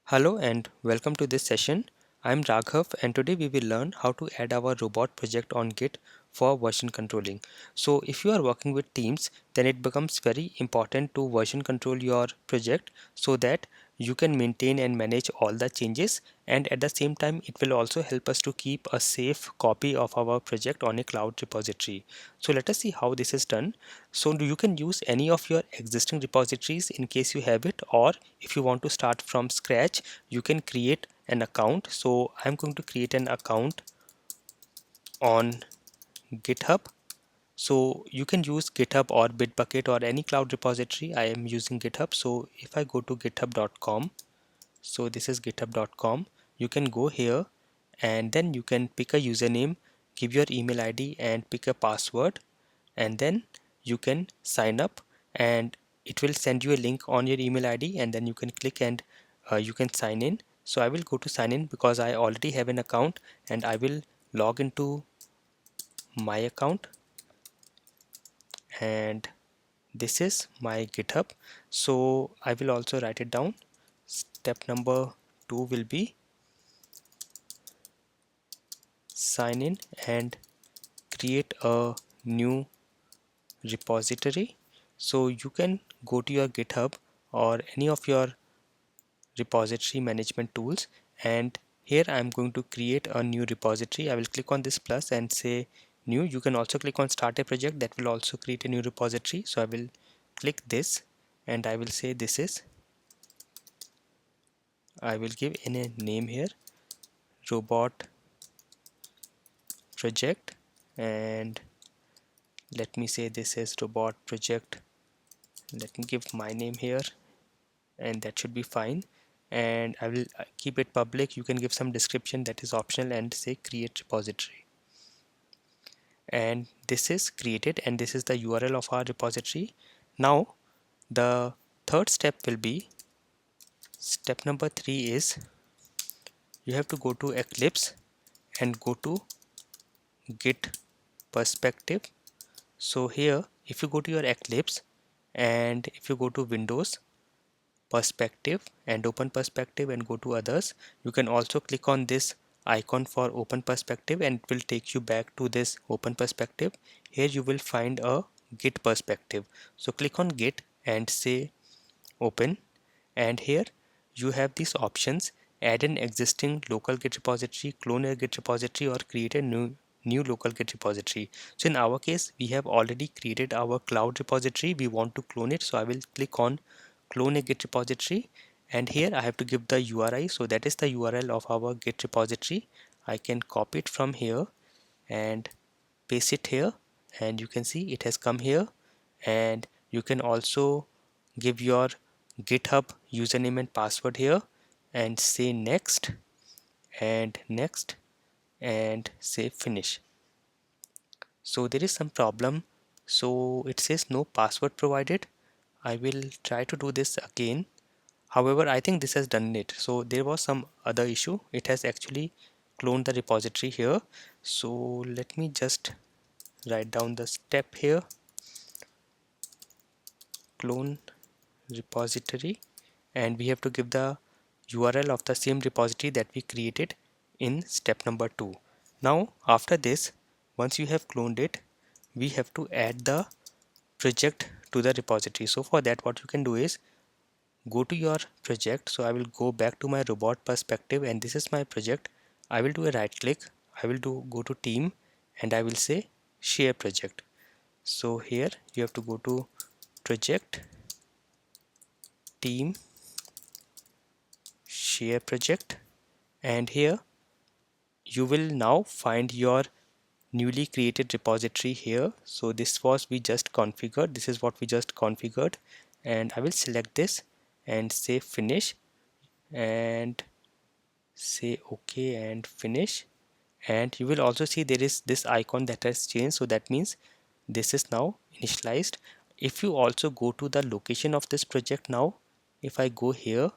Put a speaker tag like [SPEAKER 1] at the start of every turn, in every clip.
[SPEAKER 1] Hello and welcome to this session. I'm Raghav and today we will learn how to add our robot project on Git for version controlling. So if you are working with teams, then it becomes very important to version control your project so that you can maintain and manage all the changes, and at the same time it will also help us to keep a safe copy of our project on a cloud repository. So let us see how this is done. So you can use any of your existing repositories in case you have it, or if you want to start from scratch, you can create an account. So I'm going to create an account on GitHub. So you can use GitHub or Bitbucket or any cloud repository. I am using GitHub. So if I go to github.com, so this is github.com, you can go here and then you can pick a username, give your email ID and pick a password, and then you can sign up and it will send you a link on your email ID, and then you can click and you can sign in. So I will go to sign in because I already have an account, and I will log into my account, and this is my GitHub. So I will also write it down. Step number 2 will be sign in and create a new repository. So you can go to your GitHub or any of your repository management tools, and here I'm going to create a new repository. I will click on this plus and say new. You can also click on start a project, that will also create a new repository. So I will click this and I will say this is, I will give in a name here, robot project, and let me say this is robot project. Let me give my name here and that should be fine, and I will keep it public. You can give some description, that is optional, and say create repository, and this is created and this is the URL of our repository. Now the third step will be, step number 3 is you have to go to Eclipse and go to Git perspective. So here if you go to your Eclipse and if you go to Windows perspective and open perspective and go to others, you can also click on this icon for open perspective and it will take you back to this open perspective. Here you will find a Git perspective, so click on Git and say open, and here you have these options: add an existing local Git repository, clone a Git repository, or create a new local Git repository. So in our case we have already created our cloud repository, we want to clone it, so I will click on clone a Git repository, and here I have to give the URI. So that is the URL of our Git repository. I can copy it from here and paste it here, and you can see it has come here. And you can also give your GitHub username and password here and say next and next and say finish. So there is some problem, so it says no password provided. I will try to do this again. However, I think this has done it. So there was some other issue. It has actually cloned the repository here. So let me just write down the step here: clone repository, and we have to give the URL of the same repository that we created in step number 2. Now after this, once you have cloned it, we have to add the project to the repository. So for that, what you can do is go to your project. So I will go back to my robot perspective and this is my project. I will do a right click, I will go to team, and I will say share project. So here you have to go to project, team, share project, and here you will now find your newly created repository here. So this was we just configured, this is what we just configured, and I will select this and say finish and say OK and finish. And you will also see there is this icon that has changed, so that means this is now initialized. If you also go to the location of this project now, if I go here,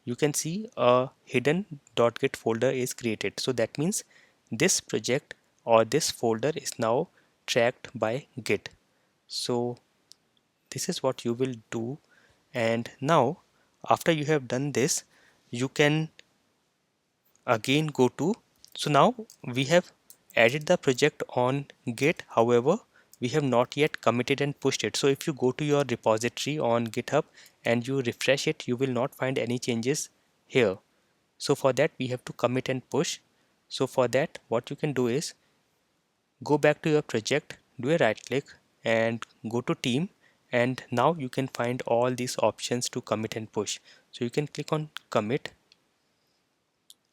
[SPEAKER 1] you can see a hidden .git folder is created. So that means this project or this folder is now tracked by Git. So this is what you will do. And now after you have done this, you can again go to, so now we have added the project on Git, however we have not yet committed and pushed it. So if you go to your repository on GitHub and you refresh it, you will not find any changes here. So for that we have to commit and push. So for that what you can do is go back to your project, do a right click and go to team, and now you can find all these options to commit and push. So you can click on commit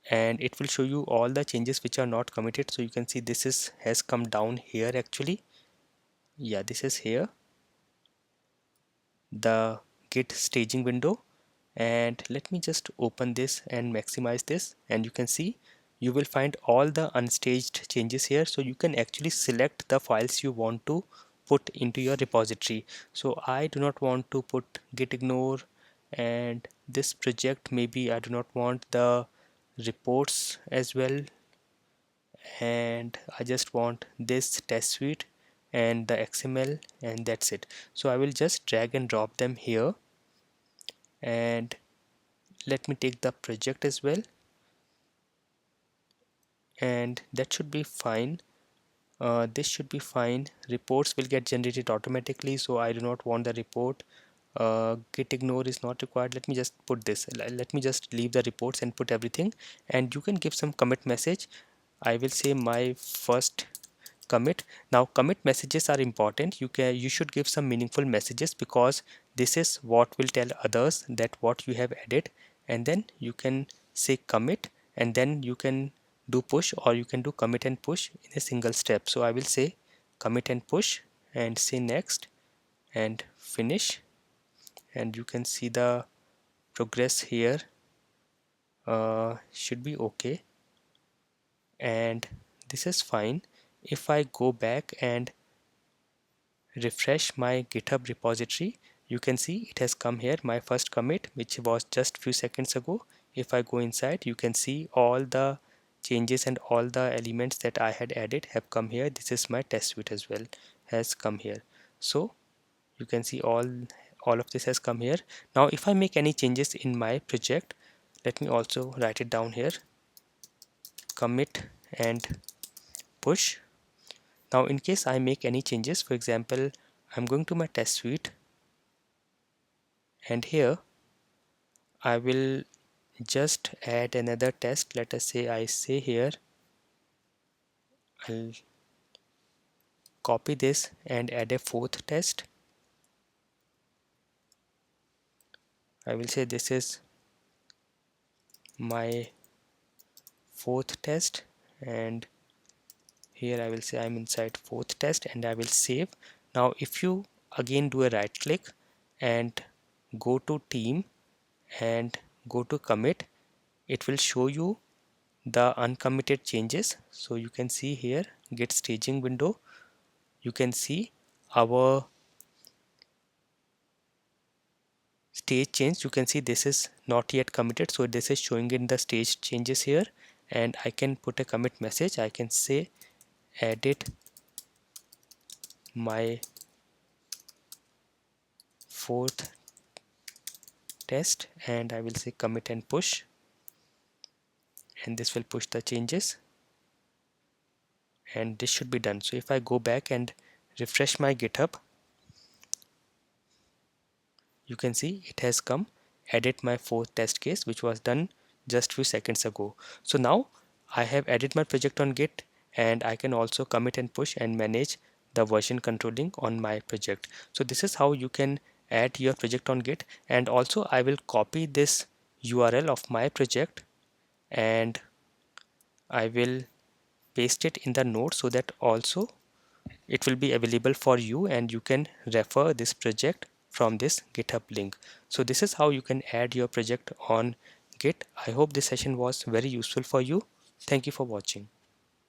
[SPEAKER 1] and it will show you all the changes which are not committed. So you can see this is has come down here actually. Yeah, this is here, the git staging window. And let me just open this and maximize this, and you can see you will find all the unstaged changes here. So you can actually select the files you want to put into your repository. So I do not want to put git ignore, and this project maybe I do not want the reports as well, and I just want this test suite and the XML, and that's it. So I will just drag and drop them here, and let me take the project as well, and that should be fine. This should be fine. Reports will get generated automatically, so I do not want the report. Git ignore is not required. Let me just put this, let me just leave the reports and put everything, and you can give some commit message. I will say my first commit. Now commit messages are important. You should give some meaningful messages, because this is what will tell others that what you have added. And then you can say commit, and then you can do push, or you can do commit and push in a single step. So I will say commit and push and say next and finish, and you can see the progress here should be okay, and this is fine. If I go back and refresh my GitHub repository, you can see it has come here, my first commit, which was just few seconds ago. If I go inside, you can see all the changes and all the elements that I had added have come here. This is my test suite as well, has come here. So you can see all of this has come here. Now if I make any changes in my project, let me also write it down here, commit and push. Now in case I make any changes, for example, I'm going to my test suite, and here I will just add another test. Let us say I say here, I'll copy this and add a fourth test. I will say this is my fourth test, and here I will say I'm inside fourth test, and I will save. Now if you again do a right click and go to team and go to commit, it will show you the uncommitted changes. So you can see here git staging window, you can see our stage change. You can see this is not yet committed, so this is showing in the stage changes here, and I can put a commit message. I can say edit my fourth test, and I will say commit and push, and this will push the changes, and this should be done. So if I go back and refresh my GitHub, you can see it has come, edit my fourth test case, which was done just few seconds ago. So now I have added my project on Git, and I can also commit and push and manage the version controlling on my project. So this is how you can add your project on Git. And also I will copy this URL of my project and I will paste it in the notes, so that also it will be available for you and you can refer this project from this GitHub link. So this is how you can add your project on Git. I hope this session was very useful for you. Thank you for watching.